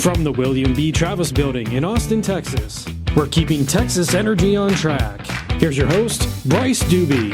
From the William B. Travis Building in Austin, Texas, we're keeping Texas energy on track. Here's your host, Bryce Dubee.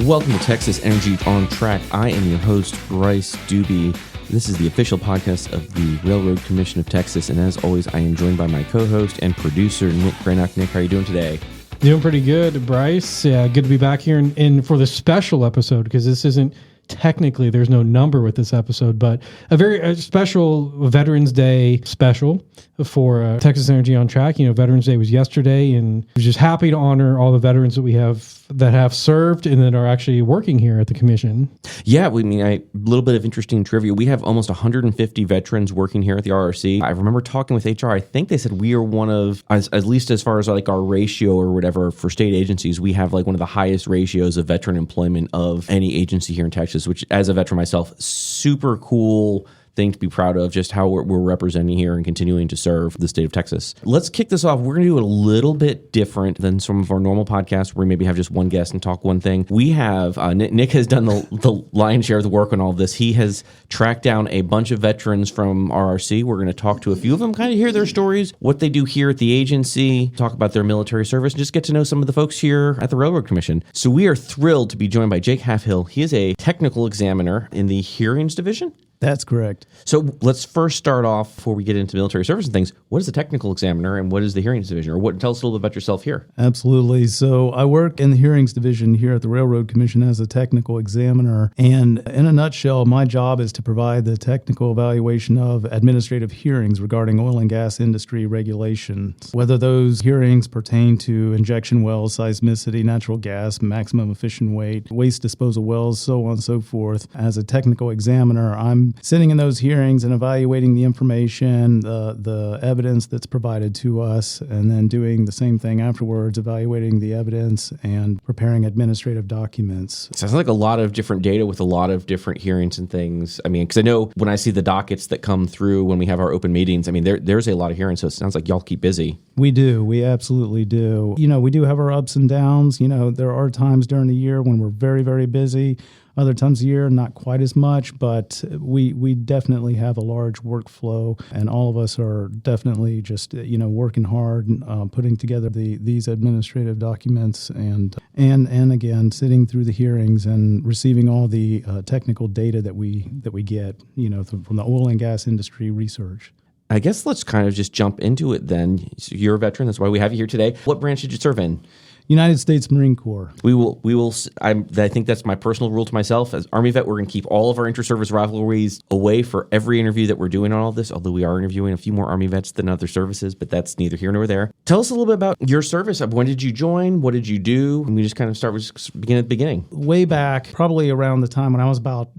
Welcome to Texas Energy on Track. I am your host, Bryce Dubee. This is the official podcast of the Railroad Commission of Texas, and as always, I am joined by my co-host and producer, Nick Kraynok. Nick, how are you doing today? Doing pretty good, Bryce. Yeah, good to be back here and for the special episode, because this isn't technically, there's no number with this episode, but a very special Veterans Day special for Texas Energy on Track. You know, Veterans Day was yesterday, and we're just happy to honor all the veterans that we have that have served and that are actually working here at the commission. Yeah, a little bit of interesting trivia. We have almost 150 veterans working here at the RRC. I remember talking with HR. I think they said we are one of, at least as far as like our ratio or whatever for state agencies, we have like one of the highest ratios of veteran employment of any agency here in Texas, which as a veteran myself, super cool thing to be proud of, just how we're representing here and continuing to serve the state of Texas. Let's kick this off. We're going to do it a little bit different than some of our normal podcasts where we maybe have just one guest and talk one thing. We have, Nick has done the lion's share of the work on all of this. He has tracked down a bunch of veterans from RRC. We're going to talk to a few of them, kind of hear their stories, what they do here at the agency, talk about their military service, and just get to know some of the folks here at the Railroad Commission. So we are thrilled to be joined by Jake Halfhill. He is a technical examiner in the hearings division. That's correct. So let's first start off, before we get into military service and things, what is a technical examiner and what is the hearings division? Or tell us a little bit about yourself here. Absolutely. So I work in the hearings division here at the Railroad Commission as a technical examiner. And in a nutshell, my job is to provide the technical evaluation of administrative hearings regarding oil and gas industry regulations, whether those hearings pertain to injection wells, seismicity, natural gas, maximum efficient weight, waste disposal wells, so on and so forth. As a technical examiner, I'm sitting in those hearings and evaluating the information, the evidence that's provided to us, and then doing the same thing afterwards, evaluating the evidence and preparing administrative documents. It sounds like a lot of different data with a lot of different hearings and things. I mean, because I know when I see the dockets that come through when we have our open meetings, I mean, there's a lot of hearings, so it sounds like y'all keep busy. We do. We absolutely do. You know, we do have our ups and downs. You know, there are times during the year when we're very, very busy. Other times of year, not quite as much, but we definitely have a large workflow, and all of us are definitely just, working hard, putting together these administrative documents, and again, sitting through the hearings and receiving all the technical data that we get, from the oil and gas industry research. I guess let's kind of just jump into it then. So you're a veteran. That's why we have you here today. What branch did you serve in? United States Marine Corps. We will. I think that's my personal rule to myself. As Army vet, we're going to keep all of our inter-service rivalries away for every interview that we're doing on all this, although we are interviewing a few more Army vets than other services, but that's neither here nor there. Tell us a little bit about your service. When did you join? What did you do? And we just kind of start with begin at the beginning. Way back, probably around the time when I was about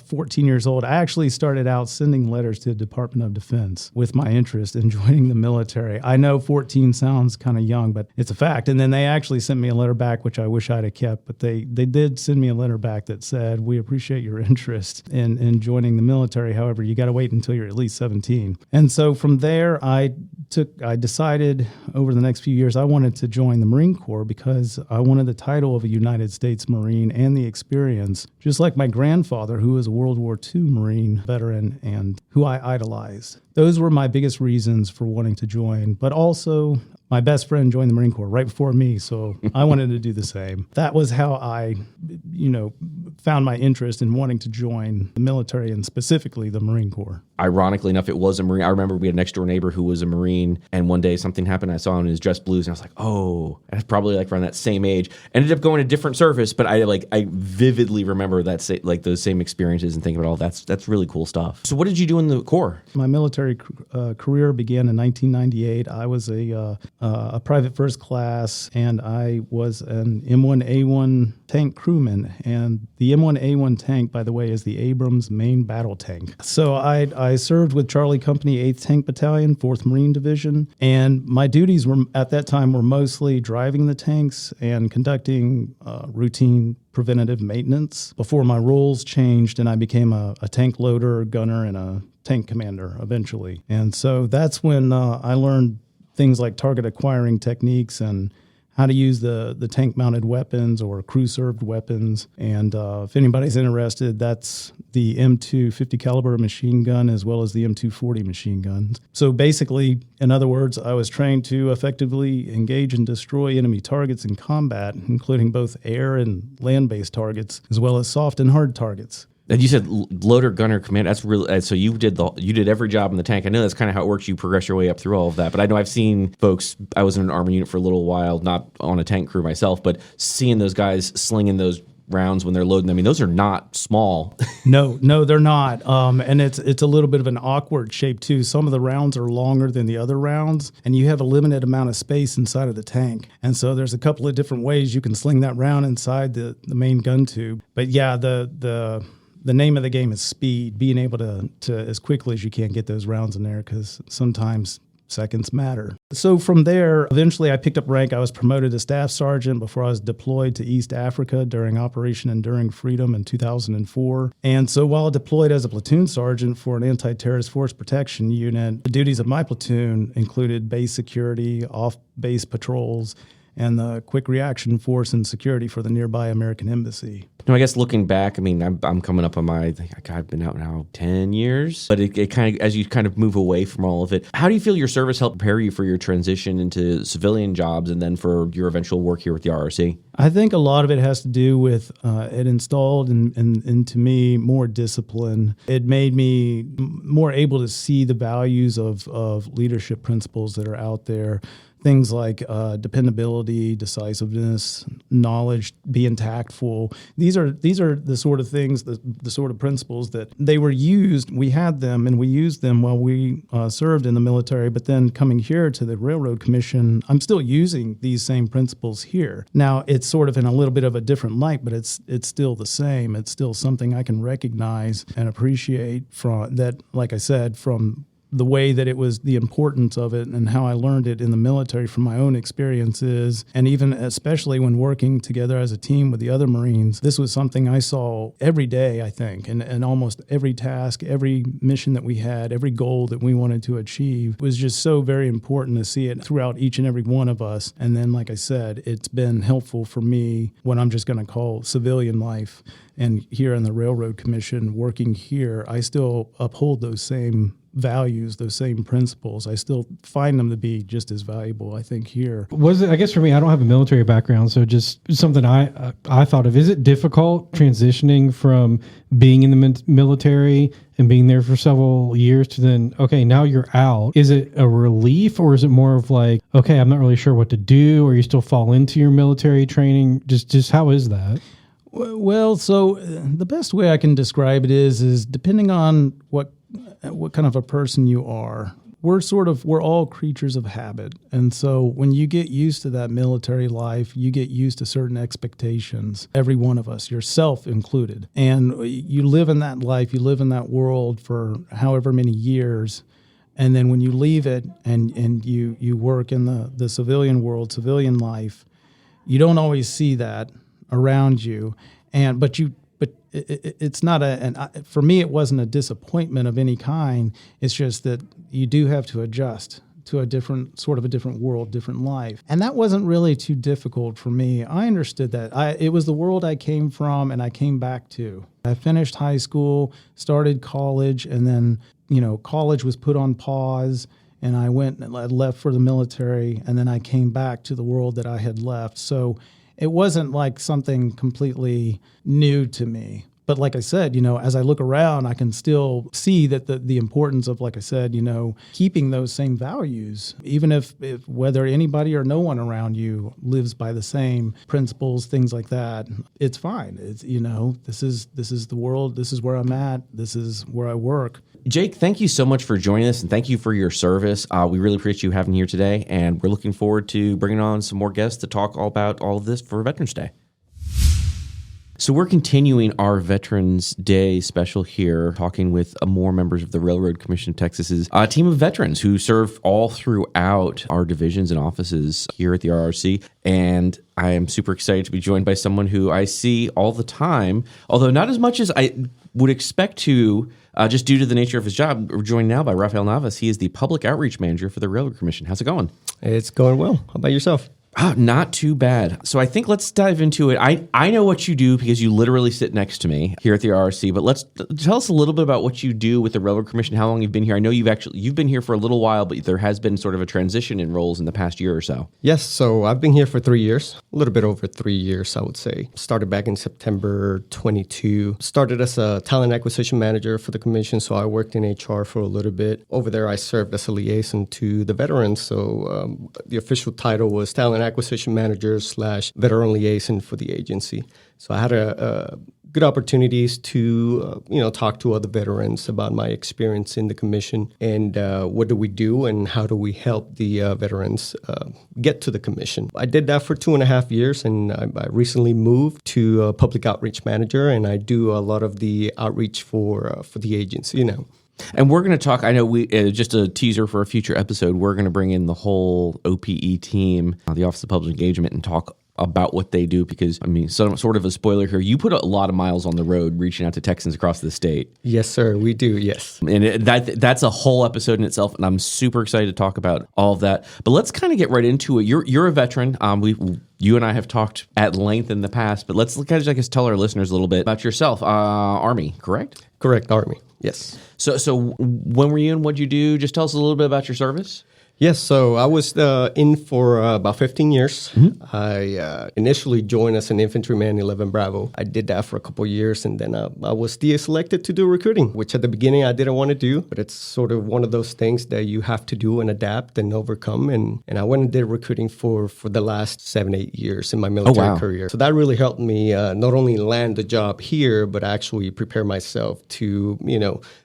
14 years old, I actually started out sending letters to the Department of Defense with my interest in joining the military. I know 14 sounds kind of young, but it's a fact. And then they actually sent me a letter back, which I wish I'd have kept, but they did send me a letter back that said, we appreciate your interest in joining the military. However, you got to wait until you're at least 17. And so from there, I decided over the next few years, I wanted to join the Marine Corps because I wanted the title of a United States Marine and the experience, just like my grandfather, who was a World War II Marine veteran and who I idolized. Those were my biggest reasons for wanting to join, but also my best friend joined the Marine Corps right before me, so I wanted to do the same. That was how I, found my interest in wanting to join the military and specifically the Marine Corps. Ironically enough, it was a Marine. I remember we had a next door neighbor who was a Marine, and one day something happened. I saw him in his dress blues, and I was like, oh, that's probably like around that same age. Ended up going to different service, but I vividly remember those same experiences and thinking about all that's really cool stuff. So what did you do in the Corps? My military career began in 1998. I was a private first class, and I was an M1A1 tank crewman. And the M1A1 tank, by the way, is the Abrams main battle tank. So I served with Charlie Company 8th Tank Battalion, 4th Marine Division, and my duties at that time were mostly driving the tanks and conducting routine preventative maintenance before my roles changed and I became a tank loader, gunner, and a tank commander eventually. And so that's when I learned things like target acquiring techniques and how to use the tank-mounted weapons or crew-served weapons. And if anybody's interested, that's the M2 50 caliber machine gun as well as the M240 machine guns. So basically, in other words, I was trained to effectively engage and destroy enemy targets in combat, including both air and land-based targets, as well as soft and hard targets. And you said loader, gunner, command. That's really so. You did every job in the tank. I know that's kind of how it works. You progress your way up through all of that. But I know I've seen folks. I was in an army unit for a little while, not on a tank crew myself, but seeing those guys slinging those rounds when they're loading. I mean, those are not small. No, they're not. And it's a little bit of an awkward shape too. Some of the rounds are longer than the other rounds, and you have a limited amount of space inside of the tank. And so there's a couple of different ways you can sling that round inside the main gun tube. But yeah, the name of the game is speed, being able to as quickly as you can get those rounds in there, because sometimes seconds matter. So from there, eventually I picked up rank. I was promoted to staff sergeant before I was deployed to East Africa during Operation Enduring Freedom in 2004. And so while deployed as a platoon sergeant for an anti-terrorist force protection unit, the duties of my platoon included base security, off-base patrols, and the quick reaction force and security for the nearby American embassy. No, I guess looking back, I mean, I'm coming up on I've been out now 10 years, but it kind of, as you kind of move away from all of it, how do you feel your service helped prepare you for your transition into civilian jobs and then for your eventual work here with the RRC? I think a lot of it has to do with it installed into me more discipline. It made me more able to see the values of leadership principles that are out there. Things like dependability, decisiveness, knowledge, being tactful. These are the sort of things, the sort of principles that they were used. We had them and we used them while we served in the military. But then coming here to the Railroad Commission, I'm still using these same principles here. Now it's sort of in a little bit of a different light, but it's still the same. It's still something I can recognize and appreciate from that. Like I said, from the way that it was, the importance of it, and how I learned it in the military from my own experiences, and even especially when working together as a team with the other Marines. This was something I saw every day, I think, and almost every task, every mission that we had, every goal that we wanted to achieve was just so very important to see it throughout each and every one of us. And then, like I said, it's been helpful for me what I'm just going to call civilian life. And here in the Railroad Commission, working here, I still uphold those same values, those same principles. I still find them to be just as valuable, I think, here. Was it, I guess for me, I don't have a military background, so just something I thought of. Is it difficult transitioning from being in the military and being there for several years to then, okay, now you're out? Is it a relief, or is it more of like, okay, I'm not really sure what to do, or you still fall into your military training? Just how is that? Well, so the best way I can describe it is depending on what kind of a person you are. We're all creatures of habit. And so when you get used to that military life, you get used to certain expectations, every one of us, yourself included. And you live in that life, you live in that world for however many years. And then when you leave it and you work in the civilian world, civilian life, you don't always see that around you. But it's not for me, it wasn't a disappointment of any kind. It's just that you do have to adjust to a different world, different life. And that wasn't really too difficult for me. I understood that. It was the world I came from and I came back to. I finished high school, started college, and then, college was put on pause. And I left for the military, and then I came back to the world that I had left. So it wasn't like something completely new to me. But like I said, as I look around, I can still see that the importance of, like I said, keeping those same values, even if whether anybody or no one around you lives by the same principles, things like that, it's fine. It's, this is the world. This is where I'm at. This is where I work. Jake, thank you so much for joining us, and thank you for your service. We really appreciate you having here today, and we're looking forward to bringing on some more guests to talk all about all of this for Veterans Day. So we're continuing our Veterans Day special here, talking with more members of the Railroad Commission of Texas's team of veterans who serve all throughout our divisions and offices here at the RRC. And I am super excited to be joined by someone who I see all the time, although not as much as I would expect to, just due to the nature of his job. We're joined now by Rafael Navas. He is the Public Outreach Manager for the Railroad Commission. How's it going? It's going well. How about yourself? Not too bad. So I think let's dive into it. I know what you do because you literally sit next to me here at the RRC, but let's tell us a little bit about what you do with the Railroad Commission, how long you've been here. I know you've been here for a little while, but there has been sort of a transition in roles in the past year or so. Yes, so I've been here for 3 years, a little bit over 3 years, I would say. Started back in September 22. Started as a talent acquisition manager for the commission, so I worked in HR for a little bit. Over there, I served as a liaison to the veterans, so the official title was talent acquisition manager / veteran liaison for the agency. So I had a good opportunities to talk to other veterans about my experience in the commission and what do we do and how do we help the veterans get to the commission. I did that for 2.5 years, and I recently moved to a public outreach manager, and I do a lot of the outreach for the agency now. And we're going to talk, I know we just a teaser for a future episode, we're going to bring in the whole OPE team, the Office of Public Engagement, and talk about what they do because, I mean, sort of a spoiler here, you put a lot of miles on the road reaching out to Texans across the state. Yes, sir, we do, yes. And that's a whole episode in itself, and I'm super excited to talk about all of that. But let's kind of get right into it. You're a veteran. You and I have talked at length in the past, but let's kind of, I guess, tell our listeners a little bit about yourself. Army, correct? Correct, Army, yes. So when were you in? What'd you do? Just tell us a little bit about your service. Yes, so I was in for about 15 years. Mm-hmm. I initially joined as an infantryman, 11 Bravo. I did that for a couple of years, and then I was selected to do recruiting, which at the beginning I didn't want to do, but it's sort of one of those things that you have to do and adapt and overcome. And I went and did recruiting for the last 7-8 years in my military career. So that really helped me not only land the job here, but actually prepare myself to,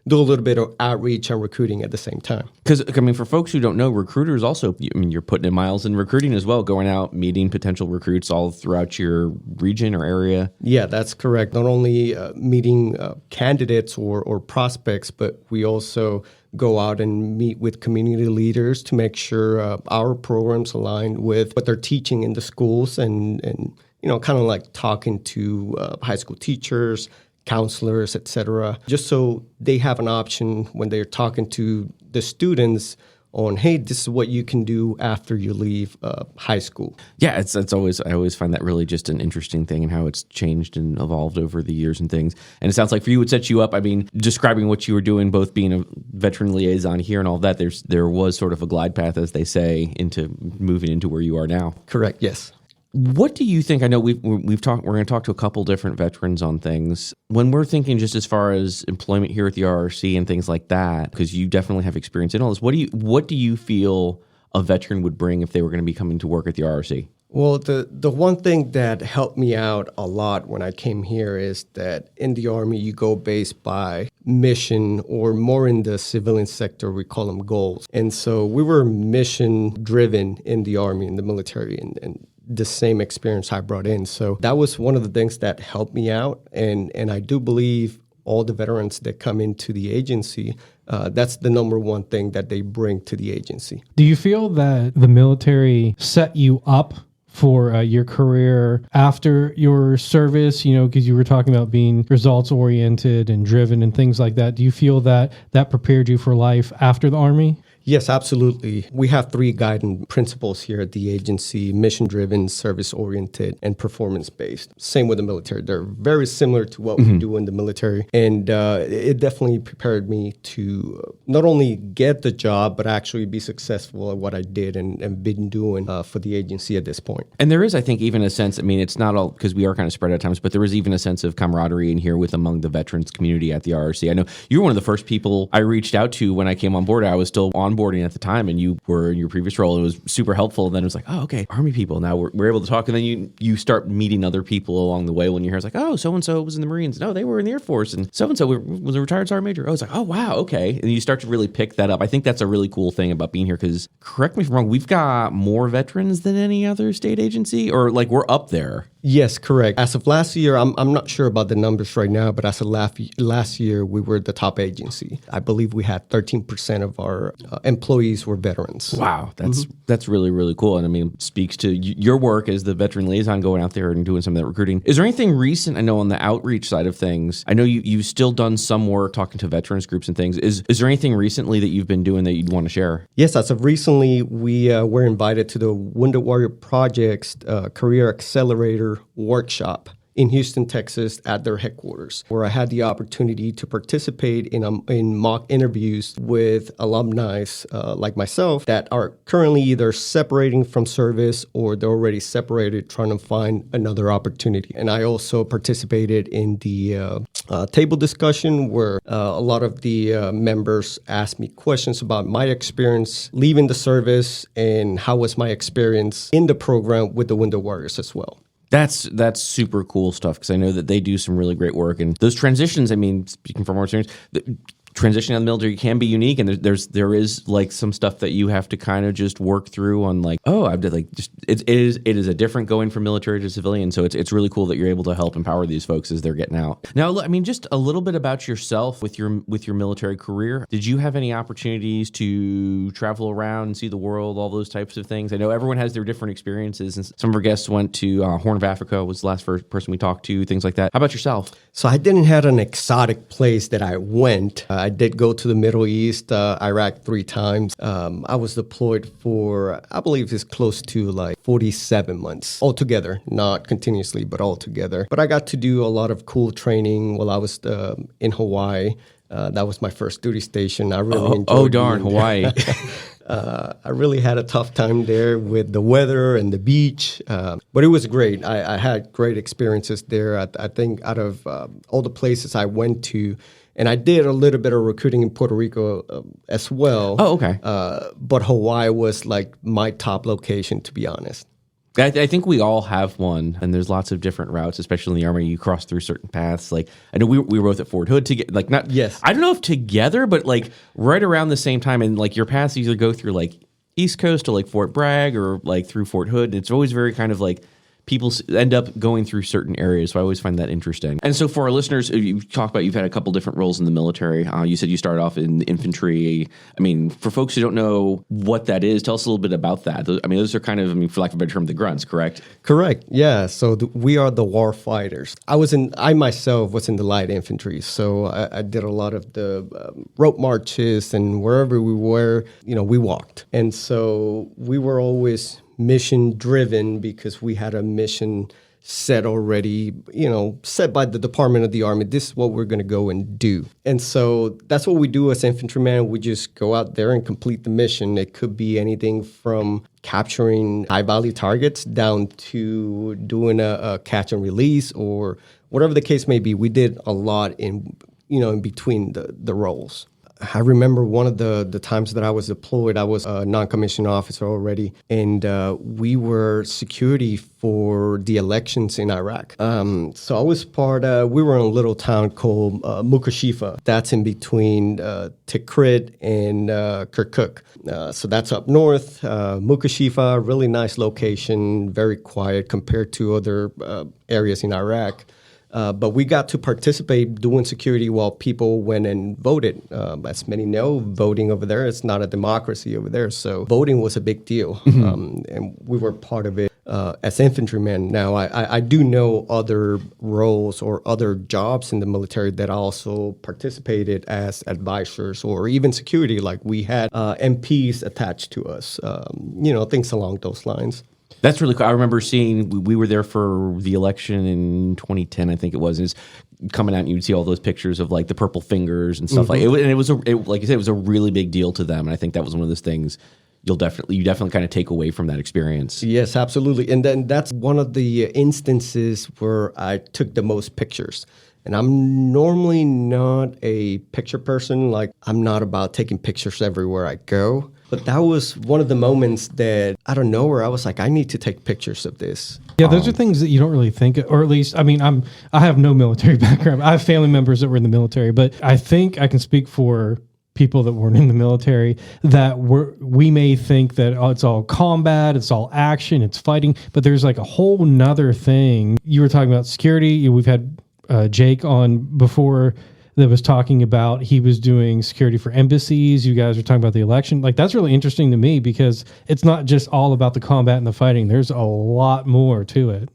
do a little bit of outreach and recruiting at the same time. Because, I mean, for folks who don't know, recruiters also, you're putting in miles in recruiting as well, going out, meeting potential recruits all throughout your region or area. Yeah, that's correct. Not only meeting candidates or prospects, but we also go out and meet with community leaders to make sure our programs align with what they're teaching in the schools and kind of like talking to high school teachers, counselors, etc., just so they have an option when they're talking to the students on, hey, this is what you can do after you leave high school. Yeah, it's always, I always find that really just an interesting thing and how it's changed and evolved over the years and things. And it sounds like for you, it set you up. I mean, describing what you were doing, both being a veteran liaison here and all that, there was sort of a glide path, as they say, into moving into where you are now. Correct, yes. What do you think? I know we've talked. We're going to talk to a couple different veterans on things. When we're thinking just as far as employment here at the RRC and things like that, because you definitely have experience in all this. What do you feel a veteran would bring if they were going to be coming to work at the RRC? Well, the one thing that helped me out a lot when I came here is that in the Army, you go based by mission, or more in the civilian sector, we call them goals. And so we were mission driven in the Army, in the military, and the same experience I brought in. So that was one of the things that helped me out. And I do believe all the veterans that come into the agency, that's the number one thing that they bring to the agency. Do you feel that the military set you up for your career after your service, because you were talking about being results oriented and driven and things like that? Do you feel that prepared you for life after the Army? Yes, absolutely. We have 3 guiding principles here at the agency: mission-driven, service-oriented, and performance-based. Same with the military. They're very similar to what we do in the military. And it definitely prepared me to not only get the job, but actually be successful at what I did and been doing for the agency at this point. And there is, I think, even a sense, I mean, it's not all, because we are kind of spread out at times, but there is even a sense of camaraderie in here with among the veterans community at the RRC. I know you were one of the first people I reached out to when I came on board. I was still onboarding at the time, and you were in your previous role. It was super helpful. And then it was like, oh, okay, Army people. Now we're able to talk. And then you start meeting other people along the way when you're here. It's like, oh, so-and-so was in the Marines. No, they were in the Air Force. And so-and-so was a retired sergeant major. I was like, oh, wow, okay. And you start to really pick that up. I think that's a really cool thing about being here, because, correct me if I'm wrong, we've got more veterans than any other state agency, or like we're up there. Yes, correct. As of last year, I'm not sure about the numbers right now, but as of last year, we were the top agency. I believe we had 13% of our employees were veterans. Wow, that's really, really cool. And I mean, speaks to your work as the veteran liaison going out there and doing some of that recruiting. Is there anything recent, I know on the outreach side of things, I know you've still done some work talking to veterans groups and things. Is there anything recently that you've been doing that you'd want to share? Yes, as of recently, we were invited to the Wounded Warrior Project's Career Accelerator workshop in Houston, Texas, at their headquarters, where I had the opportunity to participate in mock interviews with alumni like myself that are currently either separating from service or they're already separated, trying to find another opportunity. And I also participated in the table discussion where a lot of the members asked me questions about my experience leaving the service and how was my experience in the program with the Wounded Warriors as well. That's super cool stuff because I know that they do some really great work, and those transitions, I mean, speaking from our experience, transitioning out of the military can be unique, and there is like some stuff that you have to kind of just work through on, like, I've done like just it is a different going from military to civilian, so it's really cool that you're able to help empower these folks as they're getting out. Now, I mean, just a little bit about yourself with your military career. Did you have any opportunities to travel around and see the world, all those types of things? I know everyone has their different experiences, and some of our guests went to Horn of Africa, was the last person we talked to, things like that. How about yourself? So I didn't have an exotic place that I went. I did go to the Middle East, Iraq 3 times. I was deployed for, I believe it's close to like 47 months altogether, not continuously, but altogether. But I got to do a lot of cool training while I was in Hawaii. That was my first duty station. I really enjoyed Oh, darn, Hawaii. I really had a tough time there with the weather and the beach, but it was great. I had great experiences there. I think out of all the places I went to, and I did a little bit of recruiting in Puerto Rico as well. Oh, okay. But Hawaii was like my top location, to be honest. I think we all have one, and there's lots of different routes, especially in the Army. You cross through certain paths. Like, I know we were both at Fort Hood together. Like, not, yes. I don't know if together, but like right around the same time. And like your paths either go through like East Coast to like Fort Bragg or like through Fort Hood. It's always very kind of like people end up going through certain areas. So I always find that interesting. And so for our listeners, you talk about you've had a couple different roles in the military. You said you started off in the infantry. I mean, for folks who don't know what that is, tell us a little bit about that. Those are kind of, for lack of a better term, the grunts, correct? Correct. Yeah. So we are the war fighters. I myself was in the light infantry. So I did a lot of the rope marches, and wherever we were, we walked. And so we were always mission driven because we had a mission set already, set by the Department of the Army. This is what we're going to go and do. And so that's what we do as infantrymen. We just go out there and complete the mission. It could be anything from capturing high value targets down to doing a catch and release or whatever the case may be. We did a lot in between the roles. I remember one of the times that I was deployed, I was a non-commissioned officer already, and we were security for the elections in Iraq. So I was we were in a little town called Mukashifa. That's in between Tikrit and Kirkuk. So that's up north. Mukashifa, really nice location, very quiet compared to other areas in Iraq. But we got to participate doing security while people went and voted. As many know, voting over there, it's not a democracy over there. So voting was a big deal. And we were part of it as infantrymen. Now, I do know other roles or other jobs in the military that also participated as advisors or even security. Like we had MPs attached to us, things along those lines. That's really cool. I remember seeing, we were there for the election in 2010, I think it was. It's coming out and you'd see all those pictures of like the purple fingers and stuff like it. And it was, like you said, it was a really big deal to them. And I think that was one of those things you definitely kind of take away from that experience. Yes, absolutely. And then that's one of the instances where I took the most pictures. And I'm normally not a picture person. Like, I'm not about taking pictures everywhere I go. But that was one of the moments that, out of nowhere, I was like, I need to take pictures of this. Yeah, those are things that you don't really think, or at least, I have no military background. I have family members that were in the military, but I think I can speak for people that weren't in the military, that we may think that it's all combat, it's all action, it's fighting, but there's like a whole nother thing. You were talking about security. We've had Jake on before that was talking about he was doing security for embassies. You guys were talking about the election. Like, that's really interesting to me because it's not just all about the combat and the fighting. There's a lot more to it.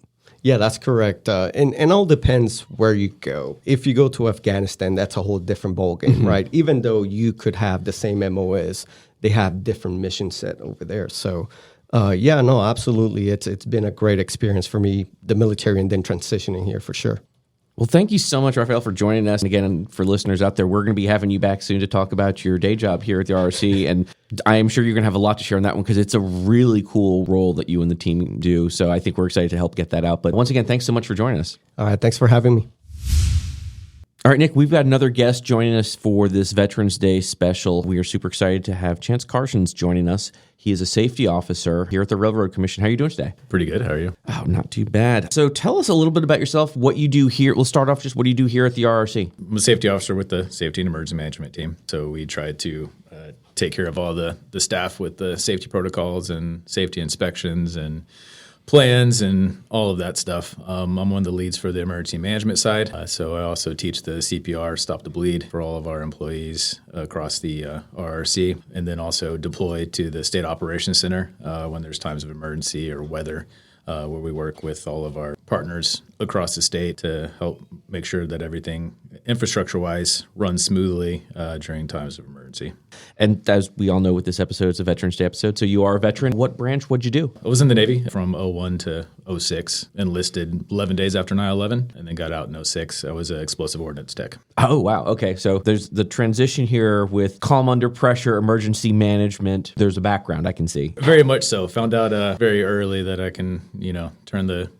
Yeah, that's correct. And all depends where you go. If you go to Afghanistan, that's a whole different ballgame, right? Even though you could have the same MOS, they have different mission set over there. So, yeah, no, absolutely. It's been a great experience for me, the military, and then transitioning here for sure. Well, thank you so much, Rafael, for joining us. And again, for listeners out there, we're going to be having you back soon to talk about your day job here at the RRC. And I am sure you're going to have a lot to share on that one because it's a really cool role that you and the team do. So I think we're excited to help get that out. But once again, thanks so much for joining us. All right, thanks for having me. All right, Nick, we've got another guest joining us for this Veterans Day special. We are super excited to have Chance Karshens joining us. He is a safety officer here at the Railroad Commission. How are you doing today? Pretty good. How are you? Oh, not too bad. So tell us a little bit about yourself, what you do here. We'll start off just what do you do here at the RRC? I'm a safety officer with the Safety and Emergency Management team. So we try to take care of all the staff with the safety protocols and safety inspections and plans and all of that stuff. I'm one of the leads for the emergency management side. So I also teach the CPR, Stop the Bleed, for all of our employees across the RRC, and then also deploy to the State Operations Center when there's times of emergency or weather, where we work with all of our partners across the state to help make sure that everything infrastructure-wise runs smoothly during times of emergency. And as we all know with this episode, it's a Veterans Day episode, so you are a veteran. What branch, what'd you do? I was in the Navy from 01 to 06, enlisted 11 days after 9/11, and then got out in 06. I was an explosive ordnance tech. Oh, wow. Okay, so there's the transition here with calm under pressure, emergency management. There's a background I can see. Very much so. Found out very early that I can, turn the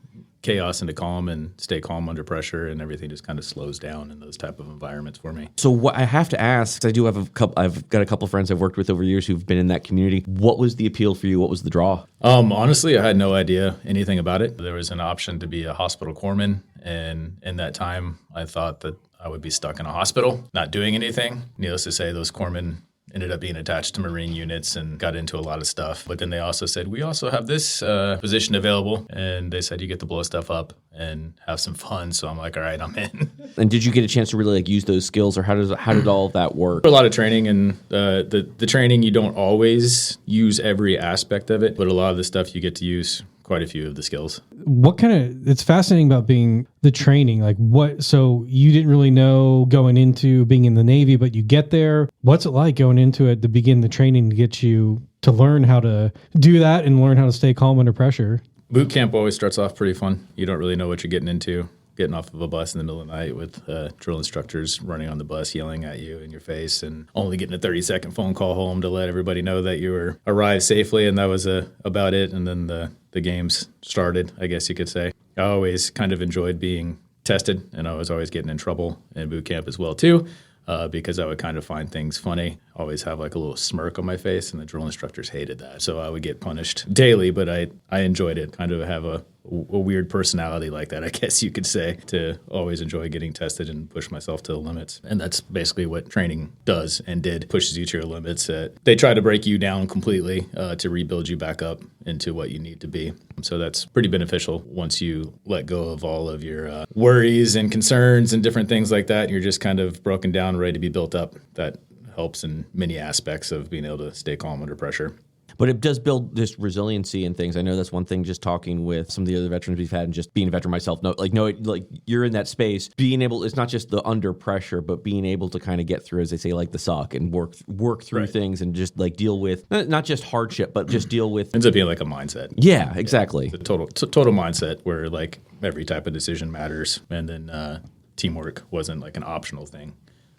chaos into calm and stay calm under pressure, and everything just kind of slows down in those type of environments for me. So what I have to ask, I do have I've got a couple of friends I've worked with over years who've been in that community. What was the appeal for you? What was the draw? Honestly, I had no idea anything about it. There was an option to be a hospital corpsman, and in that time, I thought that I would be stuck in a hospital, not doing anything. Needless to say, those corpsmen ended up being attached to Marine units and got into a lot of stuff. But then they also said, we also have this position available. And they said, you get to blow stuff up and have some fun. So I'm like, all right, I'm in. And did you get a chance to really use those skills, or how did all of that work? A lot of training, and the training, you don't always use every aspect of it, but a lot of the stuff you get to use quite a few of the skills. It's fascinating about being the training, so you didn't really know going into being in the Navy, but you get there. What's it like going into it to begin the training to get you to learn how to do that and learn how to stay calm under pressure? Boot camp always starts off pretty fun. You don't really know what you're getting into. Getting off of a bus in the middle of the night with drill instructors running on the bus, yelling at you in your face, and only getting a 30-second phone call home to let everybody know that you arrived safely, and that was about it. And then the games started, I guess you could say. I always kind of enjoyed being tested, and I was always getting in trouble in boot camp as well, too, because I would kind of find things funny. Always have a little smirk on my face, and the drill instructors hated that. So I would get punished daily, but I enjoyed it. Kind of have a weird personality like that, I guess you could say, to always enjoy getting tested and push myself to the limits. And that's basically what training does and did, pushes you to your limits. They try to break you down completely to rebuild you back up into what you need to be. So that's pretty beneficial once you let go of all of your worries and concerns and different things like that. You're just kind of broken down, ready to be built up. That helps in many aspects of being able to stay calm under pressure. But it does build this resiliency and things. I know that's one thing, just talking with some of the other veterans we've had and just being a veteran myself. You're in that space, being able, it's not just the under pressure, but being able to kind of get through, as they say, the suck and work through things and just deal with, not just hardship, but just deal with. Ends up being a mindset. Yeah, exactly. It's a total mindset where every type of decision matters. And then teamwork wasn't an optional thing.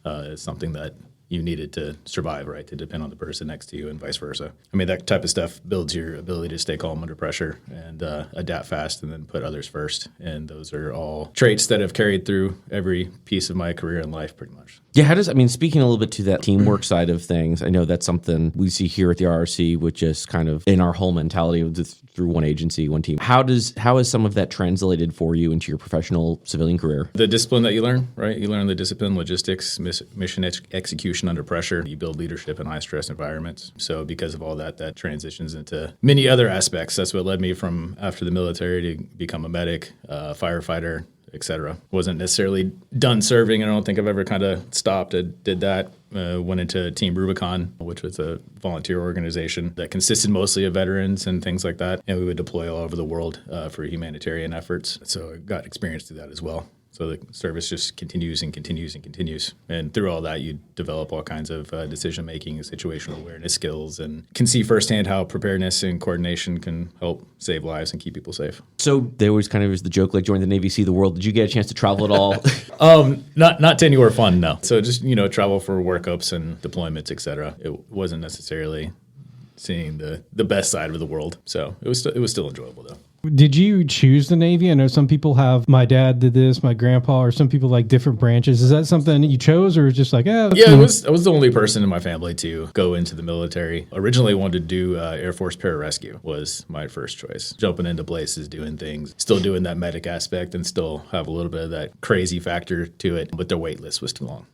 It's something that you needed to survive, right? To depend on the person next to you and vice versa. I mean, that type of stuff builds your ability to stay calm under pressure and adapt fast and then put others first. And those are all traits that have carried through every piece of my career in life, pretty much. Yeah, speaking a little bit to that teamwork side of things, I know that's something we see here at the RRC, which is kind of in our whole mentality of through one agency, one team. How has some of that translated for you into your professional civilian career? The discipline that you learn, right? You learn the discipline, logistics, mission execution communication under pressure. You build leadership in high stress environments. So because of all that, that transitions into many other aspects. That's what led me from after the military to become a medic, firefighter, etc. Wasn't necessarily done serving. I don't think I've ever kind of stopped. I did that. Went into Team Rubicon, which was a volunteer organization that consisted mostly of veterans and things like that. And we would deploy all over the world for humanitarian efforts. So I got experience through that as well. So the service just continues and continues and continues. And through all that, you develop all kinds of decision-making and situational awareness skills and can see firsthand how preparedness and coordination can help save lives and keep people safe. So there always kind of is the joke, like join the Navy, see the world. Did you get a chance to travel at all? Not to anywhere fun, no. So just, travel for workups and deployments, et cetera. It wasn't necessarily seeing the best side of the world. So it was still enjoyable, though. Did you choose the Navy? I know some people have, my dad did this, my grandpa, or some people like different branches. Is that something that you chose, or just like, I was the only person in my family to go into the military. Originally wanted to do Air Force pararescue was my first choice. Jumping into places, doing things, still doing that medic aspect and still have a little bit of that crazy factor to it, but their wait list was too long.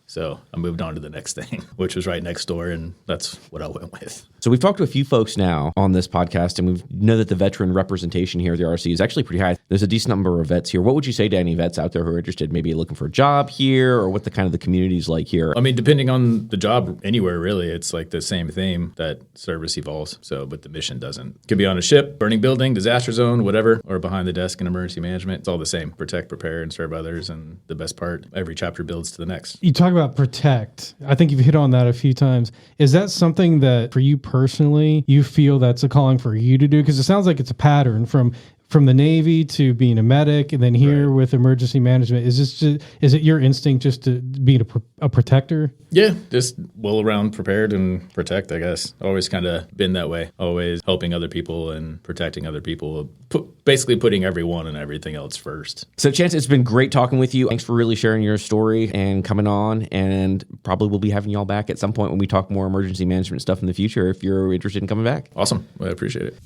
So I moved on to the next thing, which was right next door, and that's what I went with. So we've talked to a few folks now on this podcast, and we know that the veteran representation here at the RC is actually pretty high. There's a decent number of vets here. What would you say to any vets out there who are interested, maybe looking for a job here, or what the kind of the community is like here? I mean, depending on the job anywhere, really, it's like the same theme that service evolves. So, but the mission doesn't. Could be on a ship, burning building, disaster zone, whatever, or behind the desk in emergency management. It's all the same. Protect, prepare, and serve others. And the best part, every chapter builds to the next. You talk about protect. I think you've hit on that a few times. Is that something that for you personally, you feel that's a calling for you to do? Because it sounds like it's a pattern from the Navy to being a medic, and then here with emergency management. Is it your instinct just to be a protector? Yeah, just well around prepared and protect, I guess. Always kind of been that way. Always helping other people and protecting other people. Basically putting everyone and everything else first. So Chance, it's been great talking with you. Thanks for really sharing your story and coming on, and probably we'll be having y'all back at some point when we talk more emergency management stuff in the future if you're interested in coming back. Awesome. I appreciate it.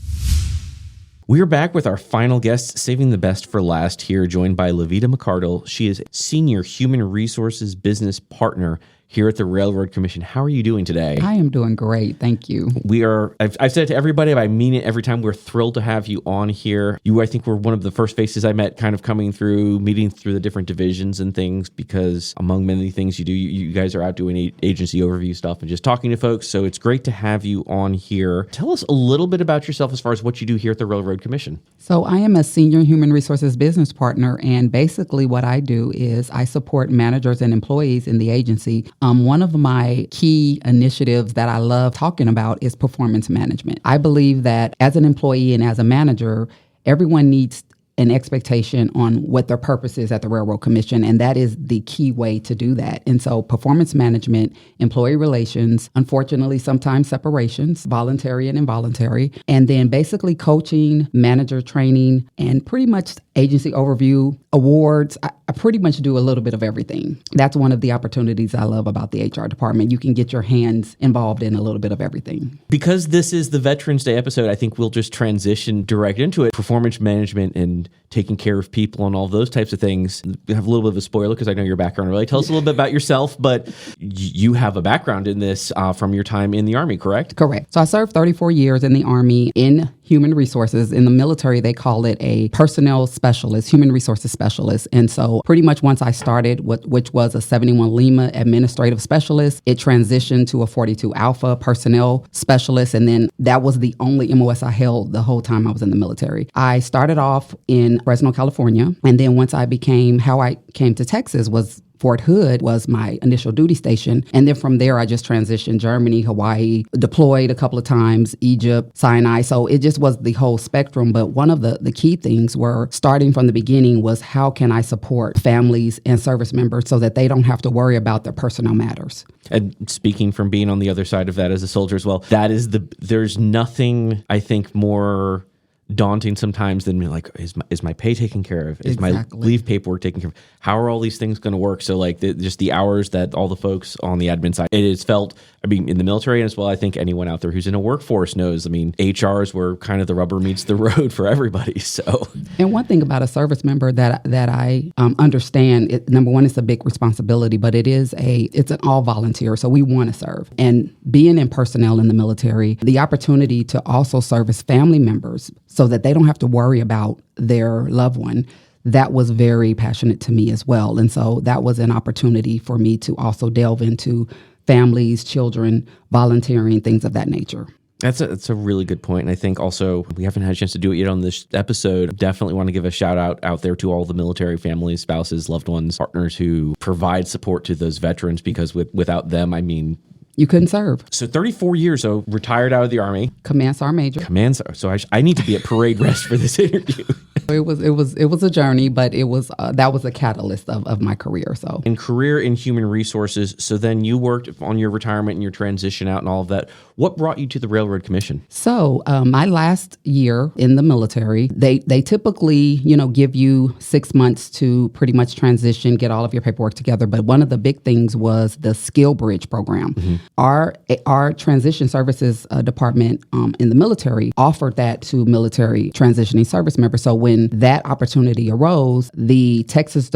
We are back with our final guest, saving the best for last here, joined by Leveda McCardell. She is Senior Human Resources Business Partner here at the Railroad Commission. How are you doing today? I am doing great. Thank you. I've said it to everybody, but I mean it every time. We're thrilled to have you on here. You, I think, were one of the first faces I met kind of coming through, meeting through the different divisions and things, because among many things you do, you guys are out doing agency overview stuff and just talking to folks. So it's great to have you on here. Tell us a little bit about yourself as far as what you do here at the Railroad Commission. So I am a Senior Human Resources Business Partner, and basically what I do is I support managers and employees in the agency. One of my key initiatives that I love talking about is performance management. I believe that as an employee and as a manager, everyone needs an expectation on what their purpose is at the Railroad Commission, and that is the key way to do that. And so performance management, employee relations, unfortunately sometimes separations, voluntary and involuntary, and then basically coaching, manager training, and pretty much agency overview, awards. I pretty much do a little bit of everything. That's one of the opportunities I love about the HR department. You can get your hands involved in a little bit of everything. Because this is the Veterans Day episode, I think we'll just transition direct into it. Performance management and taking care of people and all those types of things. We have a little bit of a spoiler because I know your background. Really, tell us a little bit about yourself, but you have a background in this from your time in the Army, correct? Correct. So I served 34 years in the Army in human resources. In the military, they call it a personnel specialist, human resources specialist. And so pretty much once I started, which was a 71 Lima administrative specialist, it transitioned to a 42 Alpha personnel specialist. And then that was the only MOS I held the whole time I was in the military. I started off in Fresno, California. And then once I how I came to Texas was Fort Hood was my initial duty station. And then from there, I just transitioned Germany, Hawaii, deployed a couple of times, Egypt, Sinai. So it just was the whole spectrum. But one of the key things were starting from the beginning was how can I support families and service members so that they don't have to worry about their personal matters. And speaking from being on the other side of that as a soldier as well, there's nothing, I think, more daunting sometimes than being like, is my pay taken care of? Is my leave paperwork taken care of? How are all these things going to work? So like just the hours that all the folks on the admin side, it is felt, I mean, in the military as well, I think anyone out there who's in a workforce knows, I mean, HRs were kind of the rubber meets the road for everybody. So, and one thing about a service member that I understand, number one, it's a big responsibility, but it's an all volunteer. So we want to serve. And being in personnel in the military, the opportunity to also service family members so that they don't have to worry about their loved one, that was very passionate to me as well. And so that was an opportunity for me to also delve into families, children, volunteering, things of that nature. That's a really good point. And I think also we haven't had a chance to do it yet on this episode. Definitely want to give a shout out there to all the military families, spouses, loved ones, partners who provide support to those veterans, because without them, I mean, you couldn't serve. So 34 years, so retired out of the Army. Command Sergeant Major. Command Sergeant. So I need to be at parade rest for this interview. It was a journey, but it was that was a catalyst of my career. So in career in human resources. So then you worked on your retirement and your transition out and all of that. What brought you to the Railroad Commission? So my last year in the military, they typically give you 6 months to pretty much transition, get all of your paperwork together. But one of the big things was the Skill Bridge program. Mm-hmm. Our transition services department in the military offered that to military transitioning service members. So when that opportunity arose, the Texas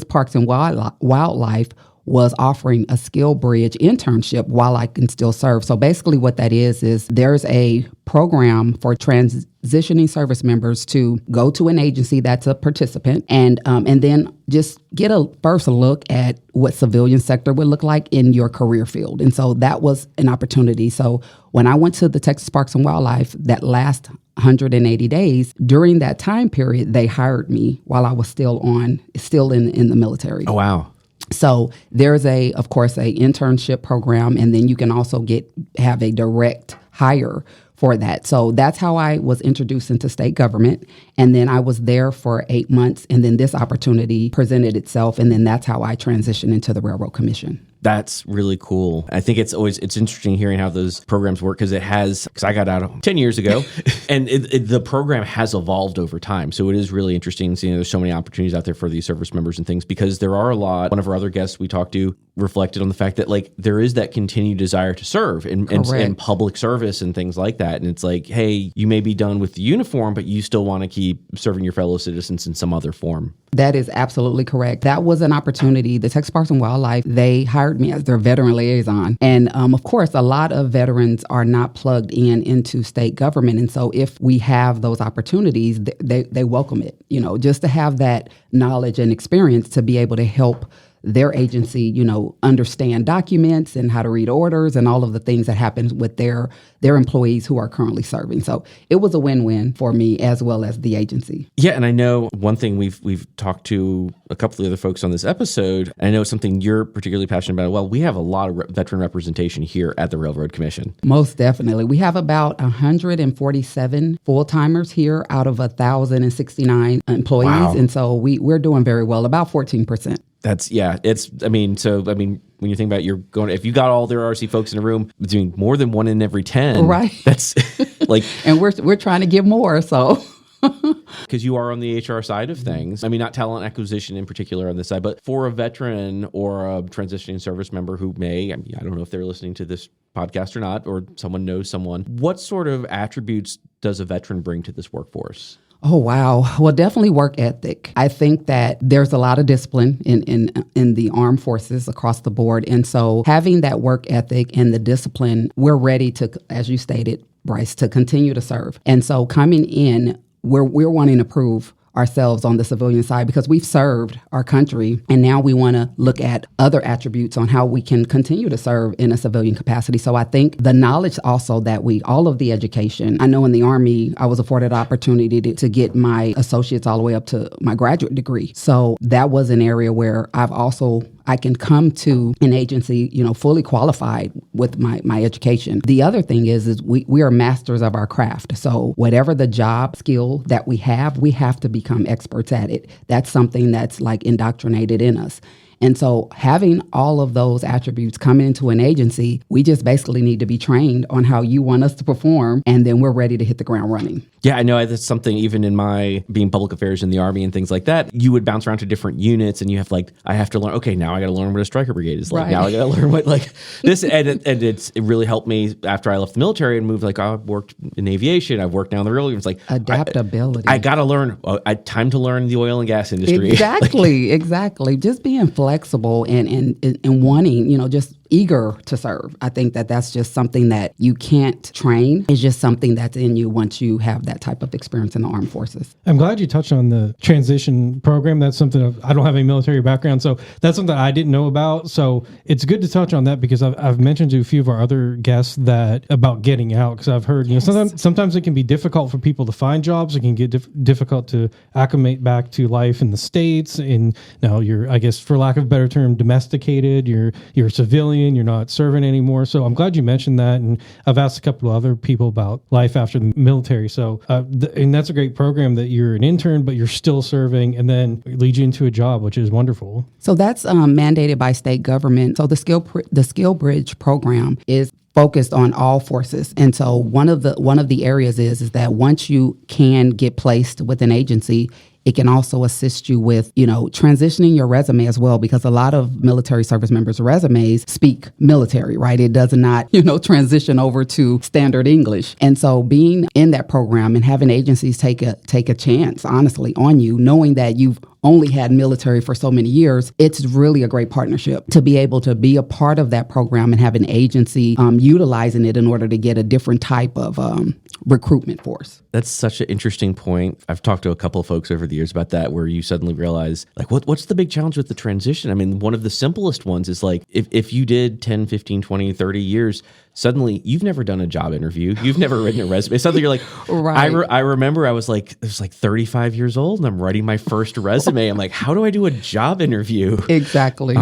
Parks and Wildlife was offering a Skill Bridge internship while I can still serve. So basically what that is there's a program for transitioning service members to go to an agency that's a participant and then just get a first look at what civilian sector would look like in your career field. And so that was an opportunity. So when I went to the Texas Parks and Wildlife, that last 180 days, during that time period, they hired me while I was still in the military. Oh, wow. So there's of course, a internship program, and then you can also have a direct hire for that. So that's how I was introduced into state government. And then I was there for 8 months, and then this opportunity presented itself, and then that's how I transitioned into the Railroad Commission. That's really cool. I think it's interesting hearing how those programs work, because I got out 10 years ago and the program has evolved over time. So it is really interesting seeing there's so many opportunities out there for these service members and things, because there are a lot. One of our other guests we talked to reflected on the fact that like there is that continued desire to serve and public service and things like that. And it's like, hey, you may be done with the uniform, but you still want to keep serving your fellow citizens in some other form. That is absolutely correct. That was an opportunity. The Texas Parks and Wildlife, they hired me as their veteran liaison. And of course, a lot of veterans are not plugged into state government. And so if we have those opportunities, they welcome it, just to have that knowledge and experience to be able to help their agency, understand documents and how to read orders and all of the things that happen with their employees who are currently serving. So it was a win-win for me as well as the agency. Yeah, and I know one thing we've talked to a couple of the other folks on this episode, and I know something you're particularly passionate about. Well, we have a lot of veteran representation here at the Railroad Commission. Most definitely. We have about 147 full-timers here out of 1,069 employees. Wow. And so we're doing very well, about 14%. When you think about if you got all their RC folks in a room, doing more than 1 in every 10. Right. That's like, and we're trying to get more. So, because you are on the HR side of things. I mean, not talent acquisition in particular on this side, but for a veteran or a transitioning service member who I don't know if they're listening to this podcast or not, or someone knows someone, what sort of attributes does a veteran bring to this workforce? Oh, wow. Well, definitely work ethic. I think that there's a lot of discipline in the armed forces across the board. And so having that work ethic and the discipline, we're ready to, as you stated, Bryce, to continue to serve. And so coming in, we're wanting to prove ourselves on the civilian side because we've served our country, and now we want to look at other attributes on how we can continue to serve in a civilian capacity. So I think the knowledge also that all of the education, I know in the Army, I was afforded an opportunity to get my associates all the way up to my graduate degree. So that was an area where I can come to an agency, fully qualified with my education. The other thing is we are masters of our craft. So whatever the job skill that we have to become experts at it. That's something that's like indoctrinated in us. And so having all of those attributes come into an agency, we just basically need to be trained on how you want us to perform, and then we're ready to hit the ground running. Yeah, I know that's something even in my being public affairs in the Army and things like that, you would bounce around to different units and you have like, I have to learn, okay, now I got to learn what a striker brigade is like. Right. Now I got to learn what like this. And it really helped me after I left the military and moved like, I worked in aviation. I've worked down the railroad. It's like Adaptability. I got to learn. Time to learn the oil and gas industry. Exactly, exactly. Just being flexible and wanting, just eager to serve. I think that's just something that you can't train. It's just something that's in you once you have that type of experience in the armed forces. I'm glad you touched on the transition program. That's something I don't have a military background, so that's something I didn't know about. So it's good to touch on that because I've mentioned to a few of our other guests that about getting out, because I've heard, sometimes it can be difficult for people to find jobs. It can get difficult to acclimate back to life in the States. And now you're, I guess, for lack of a better term, domesticated. You're a civilian. You're not serving anymore. So I'm glad you mentioned that. And I've asked a couple of other people about life after the military. So, and that's a great program that you're an intern, but you're still serving, and then leads you into a job, which is wonderful. So that's mandated by state government. So the Skill Bridge program is focused on all forces. And so one of the areas is that once you can get placed with an agency, it can also assist you with, transitioning your resume as well, because a lot of military service members' resumes speak military, right? It does not, transition over to standard English. And so being in that program and having agencies take a chance, honestly, on you, knowing that you've only had military for so many years, it's really a great partnership to be able to be a part of that program and have an agency utilizing it in order to get a different type of recruitment force. That's such an interesting point. I've talked to a couple of folks over the years about that, where you suddenly realize, like, what's the big challenge with the transition? I mean, one of the simplest ones is like, if you did 10, 15, 20, 30 years, suddenly you've never done a job interview. You've never written a resume. Suddenly you're like, right. I remember I was 35 years old and I'm writing my first resume. I'm like, how do I do a job interview? Exactly.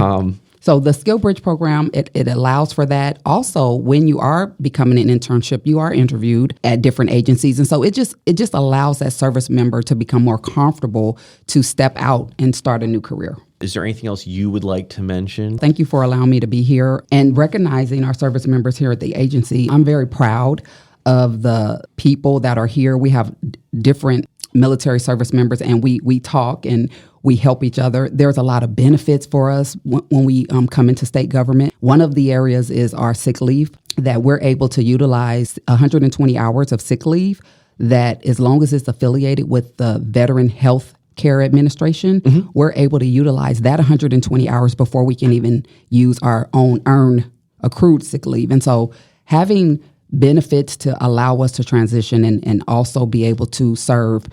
So the Skill Bridge program, it allows for that. Also, when you are becoming an internship, you are interviewed at different agencies. And so it just allows that service member to become more comfortable to step out and start a new career. Is there anything else you would like to mention? Thank you for allowing me to be here and recognizing our service members here at the agency. I'm very proud of the people that are here. We have different military service members, and we talk and we help each other. There's a lot of benefits for us when we come into state government. One of the areas is our sick leave, that we're able to utilize 120 hours of sick leave that, as long as it's affiliated with the Veteran Health Care Administration, we're able to utilize that 120 hours before we can even use our own earned accrued sick leave. And so having benefits to allow us to transition and also be able to serve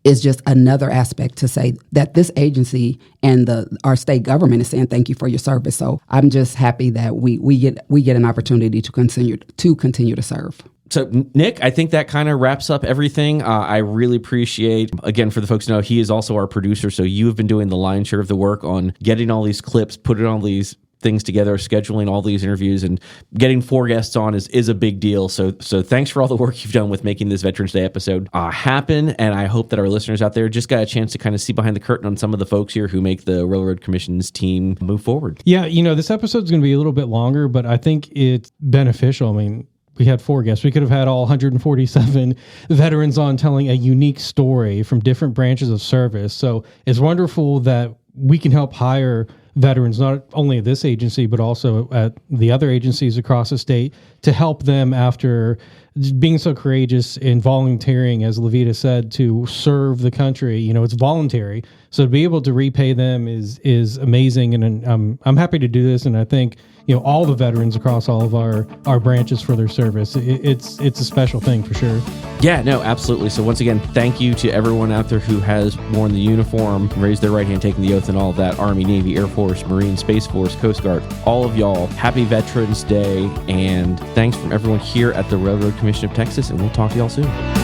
is just another aspect to say that this agency and our state government is saying thank you for your service. So I'm just happy that we get an opportunity to continue to serve. So, Nick, I think that kind of wraps up everything. I really appreciate, again, for the folks to know, he is also our producer. So you have been doing the lion's share of the work on getting all these clips, putting all these things together, scheduling all these interviews, and getting 4 guests on is a big deal. So thanks for all the work you've done with making this Veterans Day episode happen. And I hope that our listeners out there just got a chance to kind of see behind the curtain on some of the folks here who make the Railroad Commission's team move forward. Yeah, this episode's going to be a little bit longer, but I think it's beneficial. I mean, we had 4 guests. We could have had all 147 veterans on telling a unique story from different branches of service. So it's wonderful that we can help hire veterans, not only at this agency, but also at the other agencies across the state, to help them after being so courageous and volunteering, as Leveda said, to serve the country. It's voluntary. So to be able to repay them is amazing. And I'm happy to do this. And I think, all the veterans across all of our branches for their service. It's a special thing for sure. Yeah, no, absolutely. So once again, thank you to everyone out there who has worn the uniform, raised their right hand, taken the oath, and all of that. Army, Navy, Air Force, Marine, Space Force, Coast Guard, all of y'all. Happy Veterans Day, and thanks from everyone here at the Railroad Commission of Texas, and we'll talk to y'all soon.